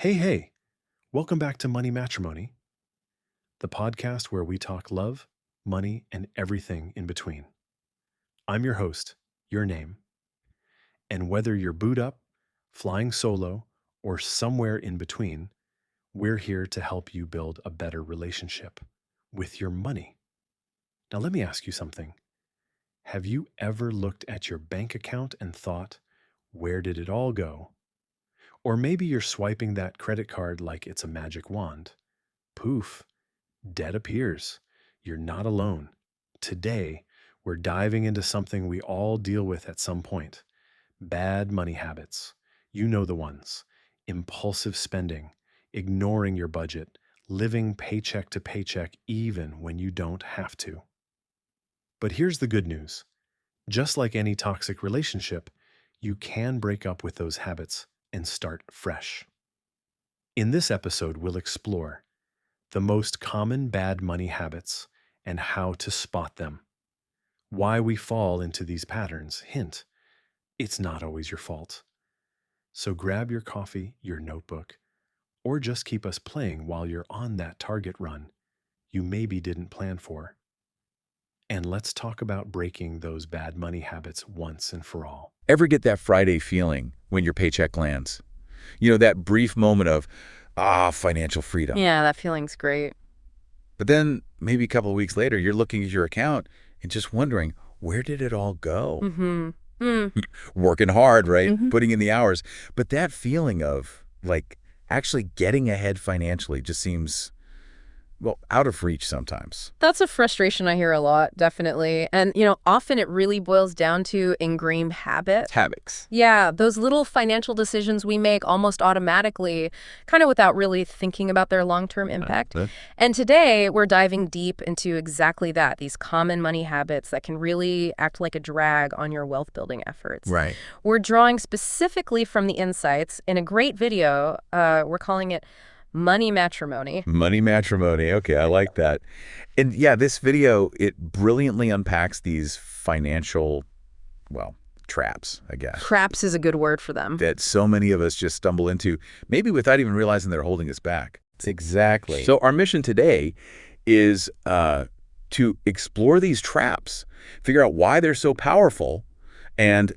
Hey, welcome back to Money Matrimony, the podcast where we talk love, money, and everything in between. I'm your host, your name, and whether you're boot up, flying solo, or somewhere in between, we're here to help you build a better relationship with your money. Now, let me ask you something. Have you ever looked at your bank account and thought, where did it all go? Or maybe you're swiping that credit card like it's a magic wand. Poof, debt appears. You're not alone. Today, we're diving into something we all deal with at some point. Bad money habits. You know the ones. Impulsive spending, ignoring your budget, living paycheck to paycheck even when you don't have to. But here's the good news. Just like any toxic relationship, you can break up with those habits and start fresh. In this episode, we'll explore the most common bad money habits and how to spot them. Why we fall into these patterns. Hint, it's not always your fault. So grab your coffee, your notebook, or just keep us playing while you're on that target run you maybe didn't plan for. And let's talk about breaking those bad money habits once and for all. Ever get that Friday feeling when your paycheck lands? You know, that brief moment of, financial freedom. Yeah, that feeling's great. But then maybe a couple of weeks later, you're looking at your account and just wondering, where did it all go? Working hard, right? Putting in the hours. But that feeling of, actually getting ahead financially just seems, out of reach sometimes. That's a frustration I hear a lot, definitely. And, often it really boils down to ingrained habits. Habits. Yeah, those little financial decisions we make almost automatically, kind of without really thinking about their long-term impact. And today, we're diving deep into exactly that, these common money habits that can really act like a drag on your wealth-building efforts. Right. We're drawing specifically from the insights in a great video. We're calling it Money Matrimony. Money Matrimony. Okay, I like that. And yeah, this video, it brilliantly unpacks these financial, traps, I guess. Traps is a good word for them. That so many of us just stumble into, maybe without even realizing they're holding us back. Exactly. So our mission today is to explore these traps, figure out why they're so powerful, and,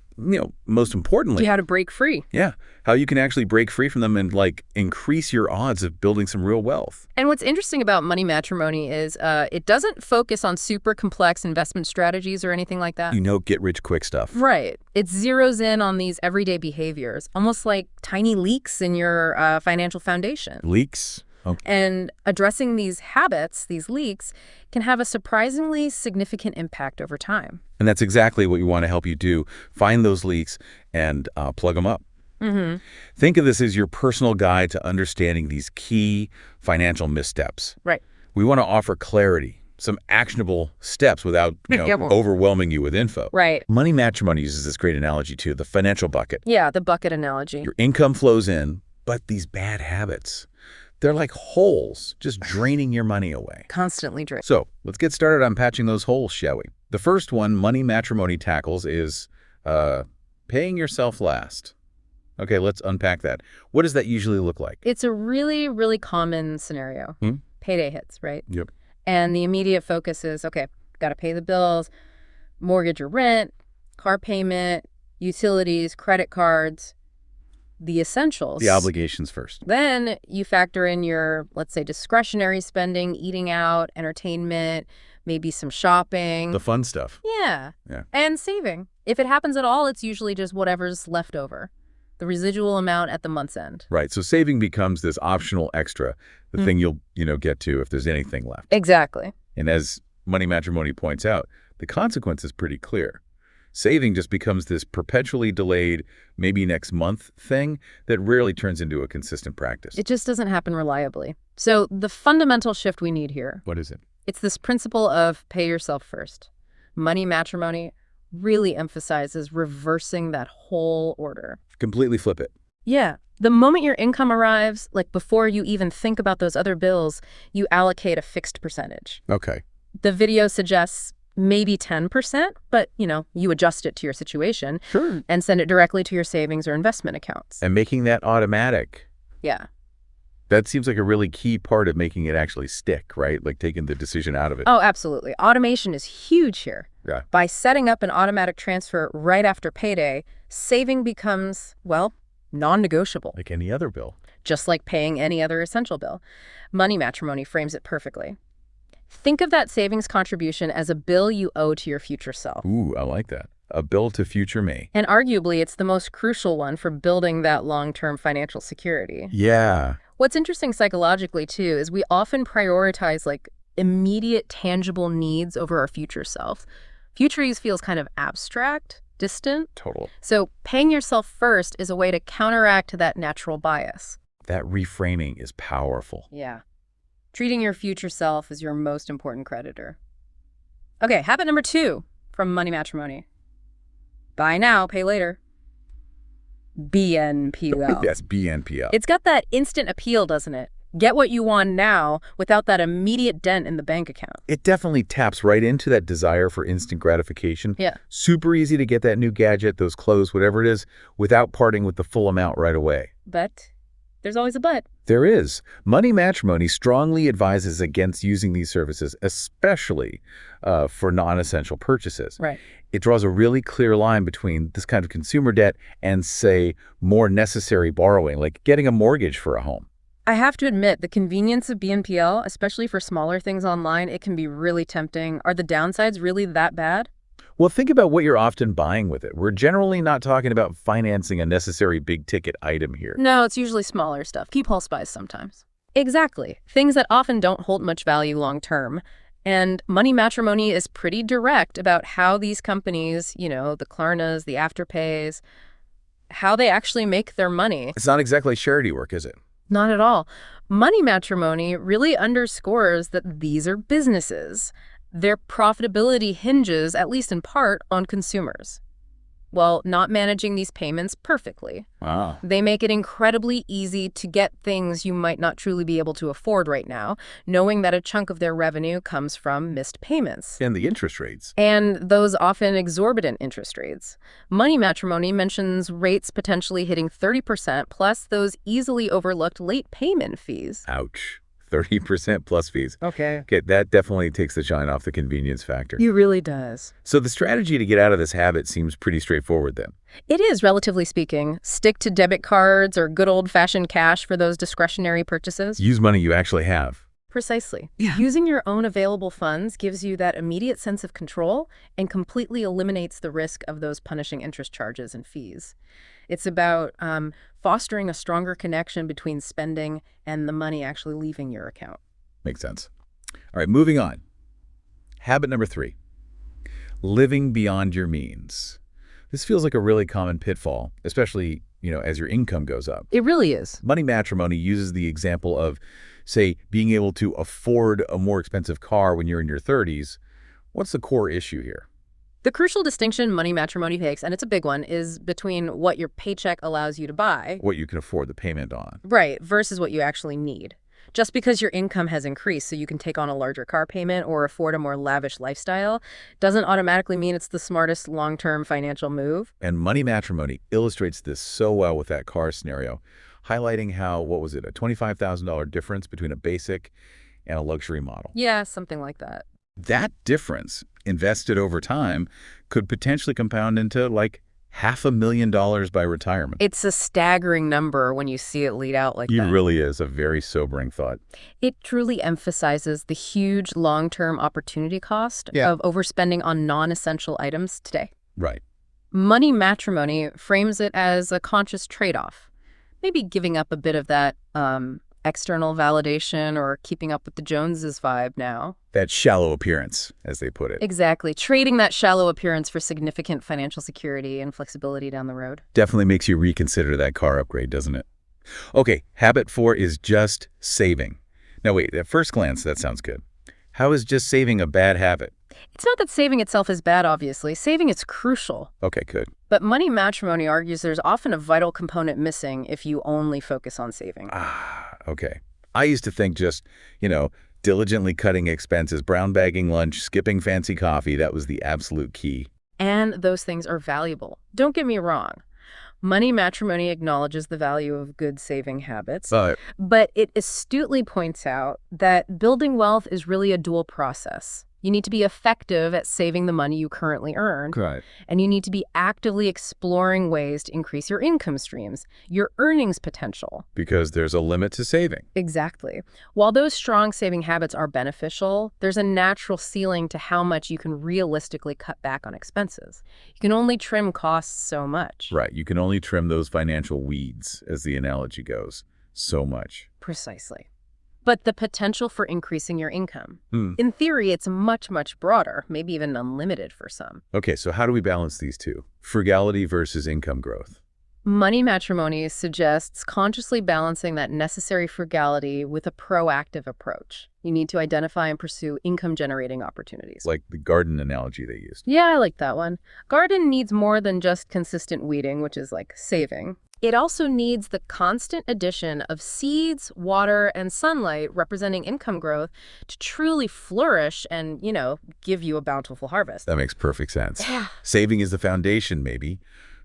most importantly, how to break free. Yeah, how you can actually break free from them and, increase your odds of building some real wealth. And what's interesting about Money Matrimony is it doesn't focus on super complex investment strategies or anything like that. Get-rich-quick stuff. Right. It zeroes in on these everyday behaviors, almost like tiny leaks in your financial foundation. Leaks? Okay. And addressing these habits, these leaks, can have a surprisingly significant impact over time. And that's exactly what we want to help you do. Find those leaks and plug them up. Think of this as your personal guide to understanding these key financial missteps. Right. We want to offer clarity, some actionable steps without overwhelming you with info. Right. Money Matrimony uses this great analogy too, the financial bucket. Yeah, the bucket analogy. Your income flows in, but these bad habits, they're like holes, just draining your money away. Constantly draining. So let's get started on patching those holes, shall we? The first one Money Matrimony tackles is paying yourself last. Okay, let's unpack that. What does that usually look like? It's a really, really common scenario. Payday hits, right? Yep. And the immediate focus is, okay, got to pay the bills, mortgage or rent, car payment, utilities, credit cards, the essentials. The obligations first. Then you factor in your, let's say, discretionary spending, eating out, entertainment, maybe some shopping. The fun stuff. Yeah. And saving. If it happens at all, it's usually just whatever's left over, the residual amount at the month's end. Right. So saving becomes this optional extra, the thing you'll, get to if there's anything left. Exactly. And as Money Matrimony points out, the consequence is pretty clear. Saving just becomes this perpetually delayed, maybe next month thing that rarely turns into a consistent practice. It just doesn't happen reliably. So the fundamental shift we need here. What is it? It's this principle of pay yourself first. Money Matrimony really emphasizes reversing that whole order. Completely flip it. Yeah. The moment your income arrives, before you even think about those other bills, you allocate a fixed percentage. Okay. The video suggests maybe 10%, but, you adjust it to your situation. Sure. And send it directly to your savings or investment accounts. And making that automatic. Yeah. That seems like a really key part of making it actually stick, right? Like taking the decision out of it. Oh, absolutely. Automation is huge here. Yeah. By setting up an automatic transfer right after payday, saving becomes, well, non-negotiable. Like any other bill. Just like paying any other essential bill. Money Matrimony frames it perfectly. Think of that savings contribution as a bill you owe to your future self. Ooh, I like that. A bill to future me. And arguably, it's the most crucial one for building that long-term financial security. Yeah. What's interesting psychologically, too, is we often prioritize, like, immediate, tangible needs over our future self. Future use feels kind of abstract, distant. Total. So paying yourself first is a way to counteract that natural bias. That reframing is powerful. Yeah. Treating your future self as your most important creditor. Okay, habit number 2 from Money Matrimony. Buy now, pay later. BNPL. Yes, BNPL. It's got that instant appeal, doesn't it? Get what you want now without that immediate dent in the bank account. It definitely taps right into that desire for instant gratification. Yeah. Super easy to get that new gadget, those clothes, whatever it is, without parting with the full amount right away. But there's always a but. There is. Money Matrimony strongly advises against using these services, especially for non-essential purchases. Right. It draws a really clear line between this kind of consumer debt and, say, more necessary borrowing, like getting a mortgage for a home. I have to admit, the convenience of BNPL, especially for smaller things online, it can be really tempting. Are the downsides really that bad? Well, think about what you're often buying with it. We're generally not talking about financing a necessary big-ticket item here. No, it's usually smaller stuff. Impulse buys sometimes. Exactly. Things that often don't hold much value long-term. And Money Matrimony is pretty direct about how these companies, you know, the Klarnas, the Afterpays, how they actually make their money. It's not exactly charity work, is it? Not at all. Money Matrimony really underscores that these are businesses. Their profitability hinges, at least in part, on consumers. Well, not managing these payments perfectly. Wow. They make it incredibly easy to get things you might not truly be able to afford right now, knowing that a chunk of their revenue comes from missed payments. And the interest rates. And those often exorbitant interest rates. Money Matrimony mentions rates potentially hitting 30%, plus those easily overlooked late payment fees. Ouch. 30% plus fees. Okay. Okay, that definitely takes the shine off the convenience factor. It really does. So the strategy to get out of this habit seems pretty straightforward then. It is, relatively speaking. Stick to debit cards or good old-fashioned cash for those discretionary purchases. Use money you actually have. Precisely. Yeah. Using your own available funds gives you that immediate sense of control and completely eliminates the risk of those punishing interest charges and fees. It's about fostering a stronger connection between spending and the money actually leaving your account. Makes sense. All right, moving on. Habit number 3, living beyond your means. This feels like a really common pitfall, especially, as your income goes up. It really is. Money Matrimony uses the example of, say, being able to afford a more expensive car when you're in your 30s. What's the core issue here? The crucial distinction Money Matrimony makes, and it's a big one, is between what your paycheck allows you to buy. What you can afford the payment on. Right, versus what you actually need. Just because your income has increased so you can take on a larger car payment or afford a more lavish lifestyle doesn't automatically mean it's the smartest long-term financial move. And Money Matrimony illustrates this so well with that car scenario, highlighting how, a $25,000 difference between a basic and a luxury model. Yeah, something like that. That difference, invested over time, could potentially compound into like $500,000 by retirement. It's a staggering number when you see it laid out like It that. really is a very sobering thought. It truly emphasizes the huge long-term opportunity cost Yeah. of overspending on non-essential items today. Right. Money Matrimony frames it as a conscious trade-off. Maybe giving up a bit of that external validation or keeping up with the Joneses vibe now. That shallow appearance, as they put it. Exactly. Trading that shallow appearance for significant financial security and flexibility down the road. Definitely makes you reconsider that car upgrade, doesn't it? Okay, habit 4 is just saving. Now wait, at first glance, that sounds good. How is just saving a bad habit? It's not that saving itself is bad, obviously. Saving is crucial. Okay, good. But Money Matrimony argues there's often a vital component missing if you only focus on saving. Okay. I used to think just, diligently cutting expenses, brown bagging lunch, skipping fancy coffee, that was the absolute key. And those things are valuable. Don't get me wrong. Money Matrimony acknowledges the value of good saving habits, But but it astutely points out that building wealth is really a dual process. You need to be effective at saving the money you currently earn, right. and you need to be actively exploring ways to increase your income streams, your earnings potential. Because there's a limit to saving. Exactly. While those strong saving habits are beneficial, there's a natural ceiling to how much you can realistically cut back on expenses. You can only trim costs so much. Right. You can only trim those financial weeds, as the analogy goes, so much. Precisely. But the potential for increasing your income. Hmm. In theory, it's much, much broader, maybe even unlimited for some. Okay, so how do we balance these two? Frugality versus income growth. Money Matrimony suggests consciously balancing that necessary frugality with a proactive approach. You need to identify and pursue income-generating opportunities. Like the garden analogy they used. Yeah, I like that one. Garden needs more than just consistent weeding, which is like saving. It also needs the constant addition of seeds, water, and sunlight representing income growth to truly flourish and, give you a bountiful harvest. That makes perfect sense. Yeah. Saving is the foundation, maybe,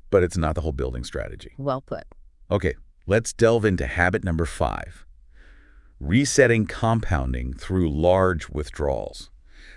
but it's not the whole building strategy. Well put. Okay, let's delve into habit number 5. Resetting compounding through large withdrawals.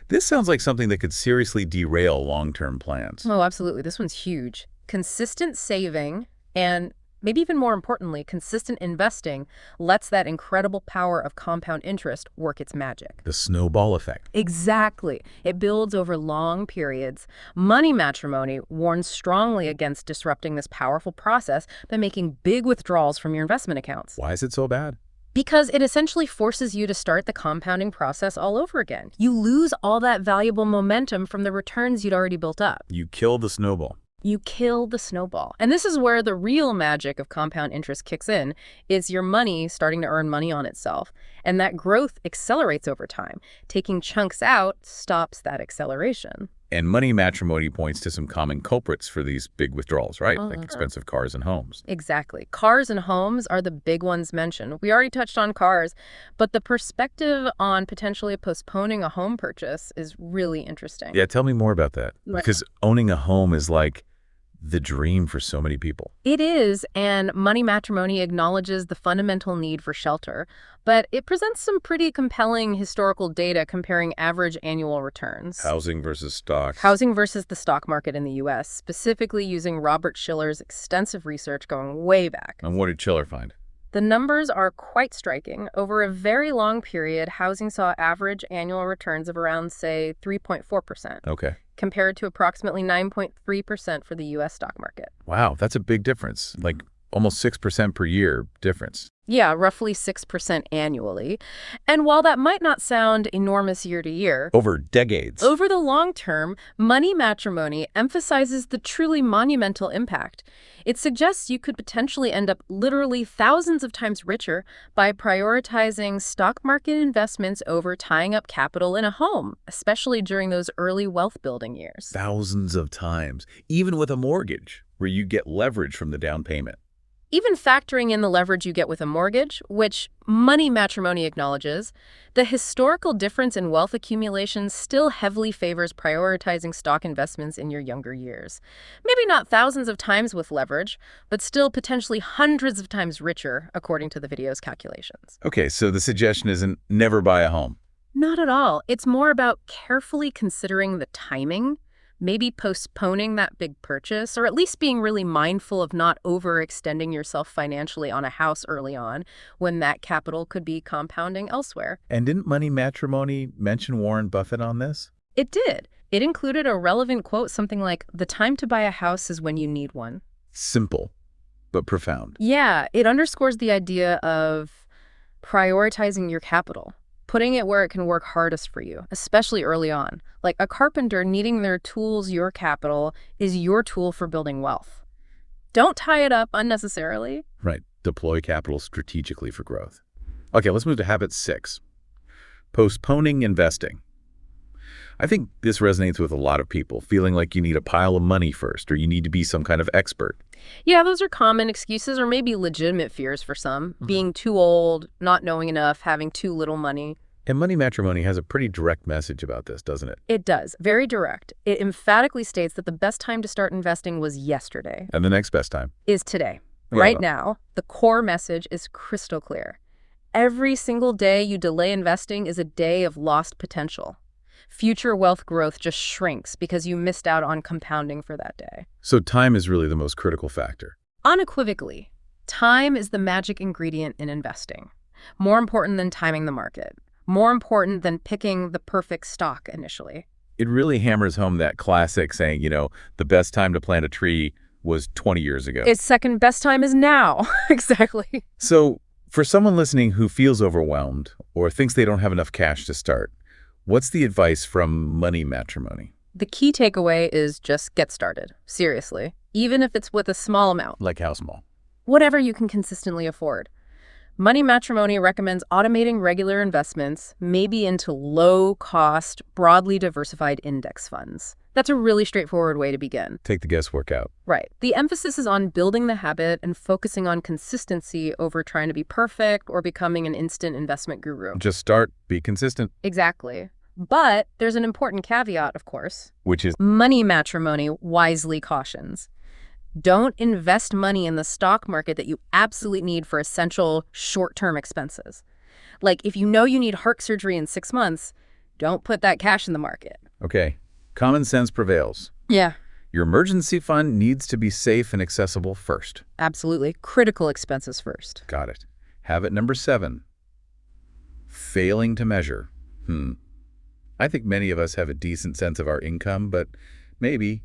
This sounds like something that could seriously derail long-term plans. Oh, absolutely. This one's huge. Consistent saving and maybe even more importantly, consistent investing lets that incredible power of compound interest work its magic. The snowball effect. Exactly. It builds over long periods. Money Matrimony warns strongly against disrupting this powerful process by making big withdrawals from your investment accounts. Why is it so bad? Because it essentially forces you to start the compounding process all over again. You lose all that valuable momentum from the returns you'd already built up. You kill the snowball. You kill the snowball. And this is where the real magic of compound interest kicks in, is your money starting to earn money on itself. And that growth accelerates over time. Taking chunks out stops that acceleration. And Money Matrimony points to some common culprits for these big withdrawals, right? Like expensive cars and homes. Exactly. Cars and homes are the big ones mentioned. We already touched on cars, but the perspective on potentially postponing a home purchase is really interesting. Yeah, tell me more about that. Because owning a home is like the dream for so many people. It is, and Money Matrimony acknowledges the fundamental need for shelter, but it presents some pretty compelling historical data comparing average annual returns. Housing versus stocks. Housing versus the stock market in the U.S., specifically using Robert Shiller's extensive research going way back. And what did Schiller find? The numbers are quite striking. Over a very long period, housing saw average annual returns of around, say, 3.4%. Okay. Compared to approximately 9.3% for the U.S. stock market. Wow, that's a big difference. Like almost 6% per year difference. Yeah, roughly 6% annually. And while that might not sound enormous year to year, Over decades. over the long term, Money Matrimony emphasizes the truly monumental impact. It suggests you could potentially end up literally thousands of times richer by prioritizing stock market investments over tying up capital in a home, especially during those early wealth building years. Thousands of times. Even with a mortgage, where you get leverage from the down payment. Even factoring in the leverage you get with a mortgage, which Money Matrimony acknowledges, the historical difference in wealth accumulation still heavily favors prioritizing stock investments in your younger years. Maybe not thousands of times with leverage, but still potentially hundreds of times richer, according to the video's calculations. Okay, so the suggestion isn't never buy a home. Not at all. It's more about carefully considering the timing, maybe postponing that big purchase, or at least being really mindful of not overextending yourself financially on a house early on when that capital could be compounding elsewhere. And didn't Money Matrimony mention Warren Buffett on this? It did. It included a relevant quote, something like, "The time to buy a house is when you need one." Simple, but profound. Yeah, it underscores the idea of prioritizing your capital, putting it where it can work hardest for you, especially early on. Like a carpenter needing their tools, your capital, is your tool for building wealth. Don't tie it up unnecessarily. Right. Deploy capital strategically for growth. Okay, let's move to habit 6. Postponing investing. I think this resonates with a lot of people, feeling like you need a pile of money first, or you need to be some kind of expert. Yeah, those are common excuses or maybe legitimate fears for some. Being too old, not knowing enough, having too little money. And Money Matrimony has a pretty direct message about this, doesn't it? It does. Very direct. It emphatically states that the best time to start investing was yesterday. And the next best time Is today. Yeah. Right now, the core message is crystal clear. Every single day you delay investing is a day of lost potential. Future wealth growth just shrinks because you missed out on compounding for that day. So time is really the most critical factor. Unequivocally, time is the magic ingredient in investing. More important than timing the market. More important than picking the perfect stock initially. It really hammers home that classic saying, the best time to plant a tree was 20 years ago. Its second best time is now. Exactly. So for someone listening who feels overwhelmed or thinks they don't have enough cash to start, what's the advice from Money Matrimony? The key takeaway is just get started. Seriously. Even if it's with a small amount. Like how small? Whatever you can consistently afford. Money Matrimony recommends automating regular investments, maybe into low-cost, broadly diversified index funds. That's a really straightforward way to begin. Take the guesswork out. Right. The emphasis is on building the habit and focusing on consistency over trying to be perfect or becoming an instant investment guru. Just start, be consistent. Exactly. But there's an important caveat, of course. Which is? Money Matrimony wisely cautions. Don't invest money in the stock market that you absolutely need for essential short-term expenses. Like, if you know you need heart surgery in 6 months, don't put that cash in the market. Okay. Common sense prevails. Yeah. Your emergency fund needs to be safe and accessible first. Absolutely. Critical expenses first. Got it. Habit number 7. Failing to measure. I think many of us have a decent sense of our income, but maybe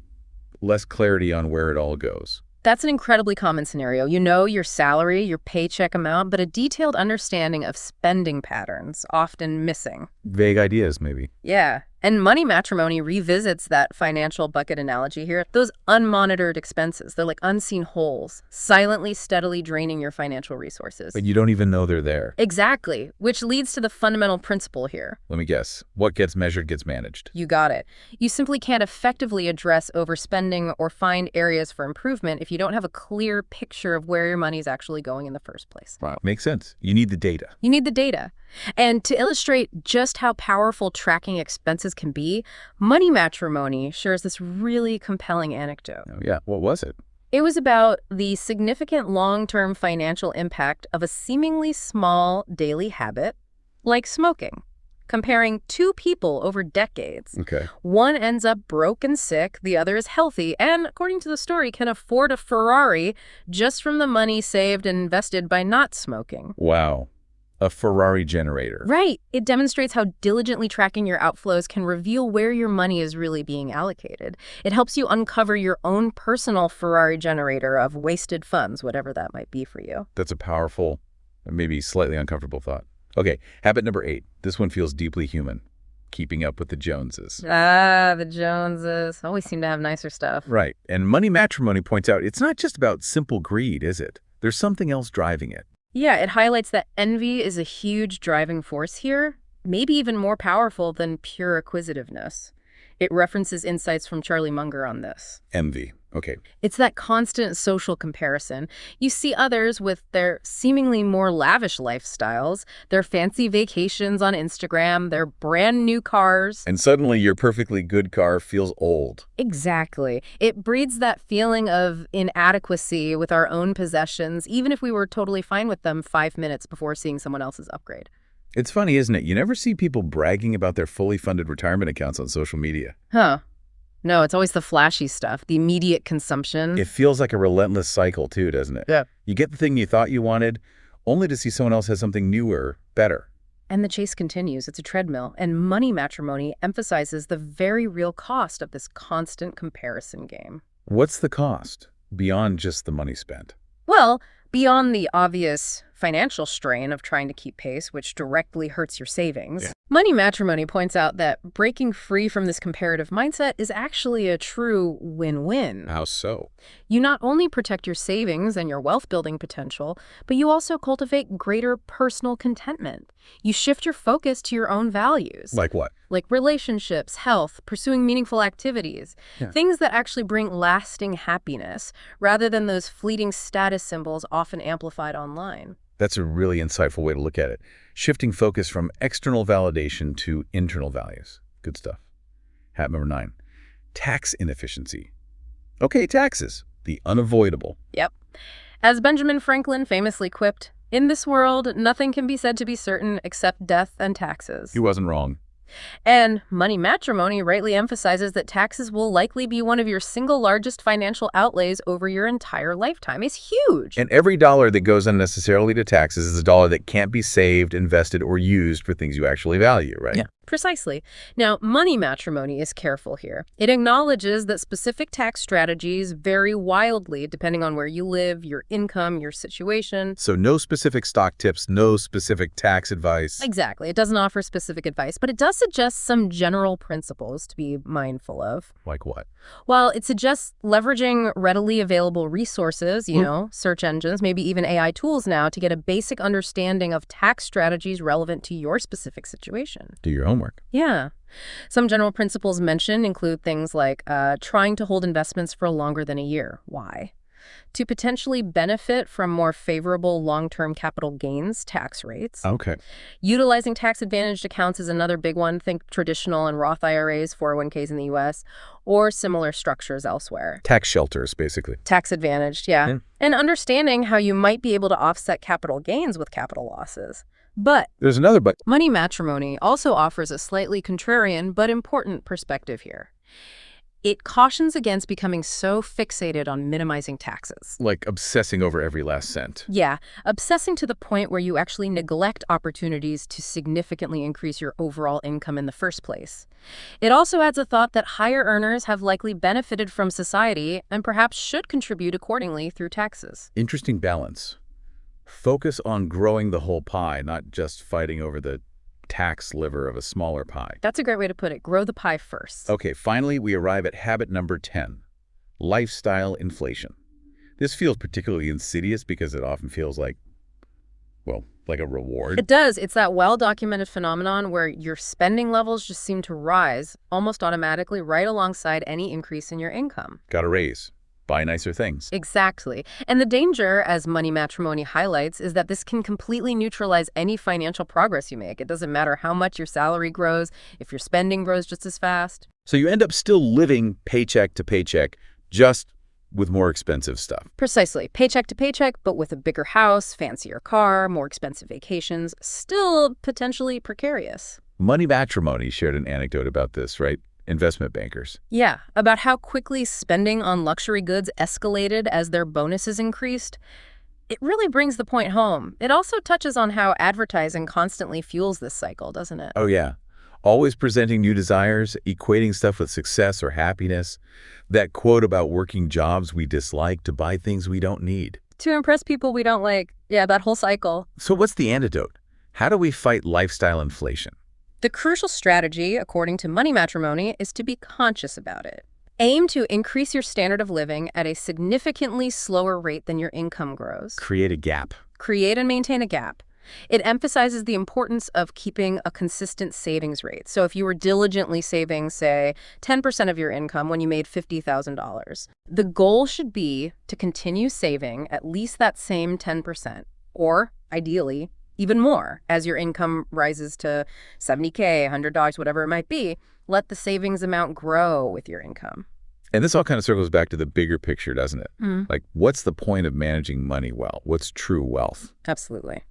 less clarity on where it all goes. That's an incredibly common scenario. You know your salary, your paycheck amount, but a detailed understanding of spending patterns often missing. Vague ideas, maybe. Yeah. And Money Matrimony revisits that financial bucket analogy here. Those unmonitored expenses, they're like unseen holes, silently, steadily draining your financial resources. But you don't even know they're there. Exactly, which leads to the fundamental principle here. Let me guess. What gets measured gets managed. You got it. You simply can't effectively address overspending or find areas for improvement if you don't have a clear picture of where your money is actually going in the first place. Wow. Makes sense. You need the data. You need the data. And to illustrate just how powerful tracking expenses can be, Money Matrimony shares this really compelling anecdote. Oh, yeah. What was it? It was about the significant long-term financial impact of a seemingly small daily habit, like smoking, comparing 2 people over decades. Okay. One ends up broke and sick, the other is healthy, and according to the story, can afford a Ferrari just from the money saved and invested by not smoking. Wow. A Ferrari generator. Right. It demonstrates how diligently tracking your outflows can reveal where your money is really being allocated. It helps you uncover your own personal Ferrari generator of wasted funds, whatever that might be for you. That's a powerful, maybe slightly uncomfortable thought. Okay, habit number 8. This one feels deeply human. Keeping up with the Joneses. Ah, the Joneses. Always seem to have nicer stuff. Right. And Money Matrimony points out it's not just about simple greed, is it? There's something else driving it. Yeah, it highlights that envy is a huge driving force here, maybe even more powerful than pure acquisitiveness. It references insights from Charlie Munger on this. Envy. Okay. It's that constant social comparison. You see others with their seemingly more lavish lifestyles, their fancy vacations on Instagram, their brand new cars. And suddenly your perfectly good car feels old. Exactly. It breeds that feeling of inadequacy with our own possessions, even if we were totally fine with them 5 minutes before seeing someone else's upgrade. It's funny, isn't it? You never see people bragging about their fully funded retirement accounts on social media. Huh. No, it's always the flashy stuff, the immediate consumption. It feels like a relentless cycle too, doesn't it? Yeah. You get the thing you thought you wanted, only to see someone else has something newer, better. And the chase continues. It's a treadmill. And Money Matrimony emphasizes the very real cost of this constant comparison game. What's the cost beyond just the money spent? Well, beyond the obvious financial strain of trying to keep pace, which directly hurts your savings, Yeah. Money Matrimony points out that breaking free from this comparative mindset is actually a true win-win. How so? You not only protect your savings and your wealth-building potential, but you also cultivate greater personal contentment. You shift your focus to your own values. Like what? Like relationships, health, pursuing meaningful activities, Yeah. things that actually bring lasting happiness, rather than those fleeting status symbols often amplified online. That's a really insightful way to look at it. Shifting focus from external validation to internal values. Good stuff. Habit number 9, tax inefficiency. Okay, taxes, the unavoidable. Yep. As Benjamin Franklin famously quipped, "In this world, nothing can be said to be certain except death and taxes." He wasn't wrong. And Money Matrimony rightly emphasizes that taxes will likely be one of your single largest financial outlays over your entire lifetime. It's huge. And every dollar that goes unnecessarily to taxes is a dollar that can't be saved, invested, or used for things you actually value, right? Yeah. Precisely. Now, Money Matrimony is careful here. It acknowledges that specific tax strategies vary wildly depending on where you live, your income, your situation. So no specific stock tips, no specific tax advice. Exactly. It doesn't offer specific advice, but it does suggest some general principles to be mindful of. Like what? Well, it suggests leveraging readily available resources, search engines, maybe even AI tools now to get a basic understanding of tax strategies relevant to your specific situation. Do your homework. Yeah. Some general principles mentioned include things like trying to hold investments for longer than a year. Why? To potentially benefit from more favorable long-term capital gains tax rates. Okay. Utilizing tax-advantaged accounts is another big one. Think traditional and Roth IRAs, 401ks in the U.S., or similar structures elsewhere. Tax shelters, basically. Tax-advantaged, yeah. And understanding how you might be able to offset capital gains with capital losses. But there's another but. Money Matrimony also offers a slightly contrarian but important perspective here. It cautions against becoming so fixated on minimizing taxes. Like obsessing over every last cent. Yeah, obsessing to the point where you actually neglect opportunities to significantly increase your overall income in the first place. It also adds a thought that higher earners have likely benefited from society and perhaps should contribute accordingly through taxes. Interesting balance. Focus on growing the whole pie, not just fighting over the tax sliver of a smaller pie. That's a great way to put it. Grow the pie first. Okay, finally, we arrive at habit number 10, lifestyle inflation. This feels particularly insidious because it often feels like, well, like a reward. It does. It's that well-documented phenomenon where your spending levels just seem to rise almost automatically right alongside any increase in your income. Got a raise. Buy nicer things. Exactly. And the danger, as Money Matrimony highlights, is that this can completely neutralize any financial progress you make. It doesn't matter how much your salary grows, if your spending grows just as fast. So you end up still living paycheck to paycheck, just with more expensive stuff. Precisely. Paycheck to paycheck, but with a bigger house, fancier car, more expensive vacations, still potentially precarious. Money Matrimony shared an anecdote about this, right? Investment bankers. Yeah, about how quickly spending on luxury goods escalated as their bonuses increased. It really brings the point home. It also touches on how advertising constantly fuels this cycle, doesn't it? Oh, yeah. Always presenting new desires, equating stuff with success or happiness. That quote about working jobs we dislike to buy things we don't need. To impress people we don't like. Yeah, that whole cycle. So what's the antidote? How do we fight lifestyle inflation? The crucial strategy, according to Money Matrimony, is to be conscious about it. Aim to increase your standard of living at a significantly slower rate than your income grows. Create a gap. Create and maintain a gap. It emphasizes the importance of keeping a consistent savings rate. So if you were diligently saving, say, 10% of your income when you made $50,000, the goal should be to continue saving at least that same 10%, or ideally, even more. As your income rises to $70K, $100, whatever it might be, let the savings amount grow with your income. And this all kind of circles back to the bigger picture, doesn't it? Like, what's the point of managing money well? What's true wealth? Absolutely.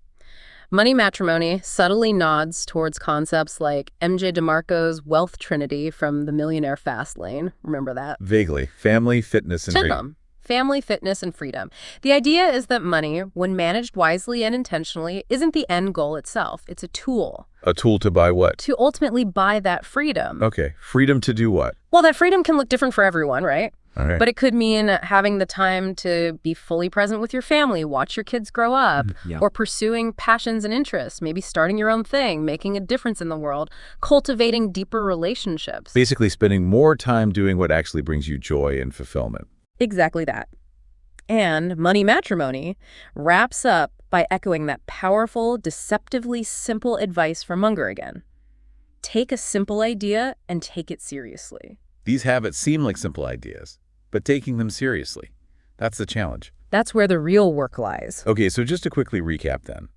Money Matrimony subtly nods towards concepts like MJ DeMarco's wealth trinity from the Millionaire fast lane. Remember that? Vaguely. Family, fitness, and freedom. Family, fitness, and freedom. The idea is that money, when managed wisely and intentionally, isn't the end goal itself. It's a tool. A tool to buy what? To ultimately buy that freedom. Okay. Freedom to do what? Well, that freedom can look different for everyone, right? All right. But it could mean having the time to be fully present with your family, watch your kids grow up, or pursuing passions and interests, maybe starting your own thing, making a difference in the world, cultivating deeper relationships. Basically spending more time doing what actually brings you joy and fulfillment. Exactly that. And Money Matrimony wraps up by echoing that powerful, deceptively simple advice from Munger again. Take a simple idea and take it seriously. These habits seem like simple ideas, but taking them seriously, that's the challenge. That's where the real work lies. Okay, so just to quickly recap then.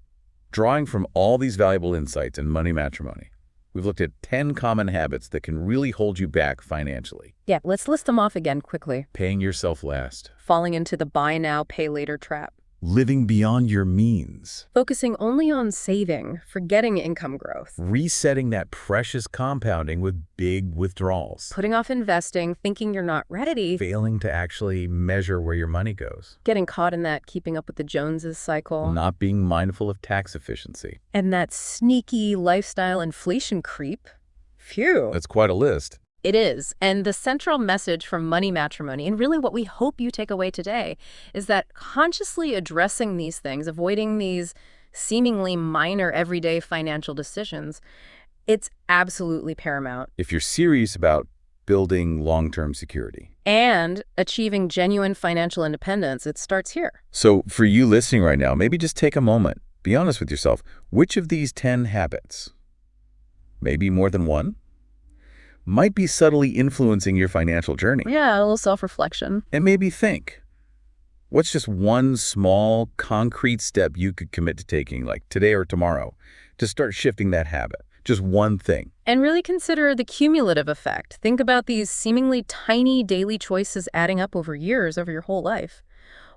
Drawing from all these valuable insights in Money Matrimony, we've looked at 10 common habits that can really hold you back financially. Yeah, let's list them off again quickly. Paying yourself last. Falling into the buy now, pay later trap. Living beyond your means. Focusing only on saving, forgetting income growth. Resetting that precious compounding with big withdrawals. Putting off investing, thinking you're not ready. Failing to actually measure where your money goes. Getting caught in that keeping up with the Joneses cycle. Not being mindful of tax efficiency. And that sneaky lifestyle inflation creep. Phew. That's quite a list. It is. And the central message from Money Matrimony, and really what we hope you take away today, is that consciously addressing these things, avoiding these seemingly minor everyday financial decisions, it's absolutely paramount. If you're serious about building long-term security. And achieving genuine financial independence, it starts here. So for you listening right now, maybe just take a moment. Be honest with yourself. Which of these 10 habits, maybe more than one, might be subtly influencing your financial journey? Yeah, a little self-reflection. And maybe think, what's just one small, concrete step you could commit to taking, like today or tomorrow, to start shifting that habit? Just one thing. And really consider the cumulative effect. Think about these seemingly tiny daily choices adding up over years, over your whole life.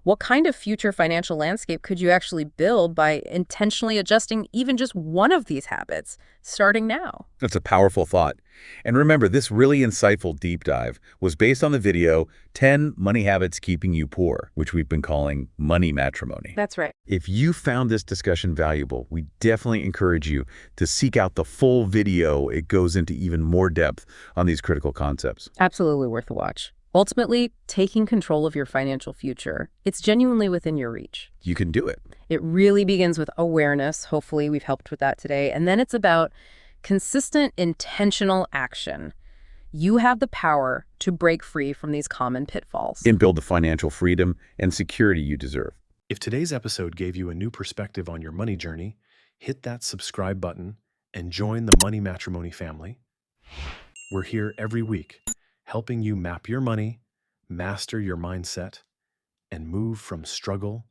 What kind of future financial landscape could you actually build by intentionally adjusting even just one of these habits, starting now? That's a powerful thought. And remember, this really insightful deep dive was based on the video 10 Money Habits Keeping You Poor, which we've been calling Money Matrimony. That's right. If you found this discussion valuable, we definitely encourage you to seek out the full video. It goes into even more depth on these critical concepts. Absolutely worth a watch. Ultimately, taking control of your financial future, it's genuinely within your reach. You can do it. It really begins with awareness. Hopefully, we've helped with that today. And then it's about consistent, intentional action. You have the power to break free from these common pitfalls. And build the financial freedom and security you deserve. If today's episode gave you a new perspective on your money journey, hit that subscribe button and join the Money Matrimony family. We're here every week, helping you map your money, master your mindset, and move from struggle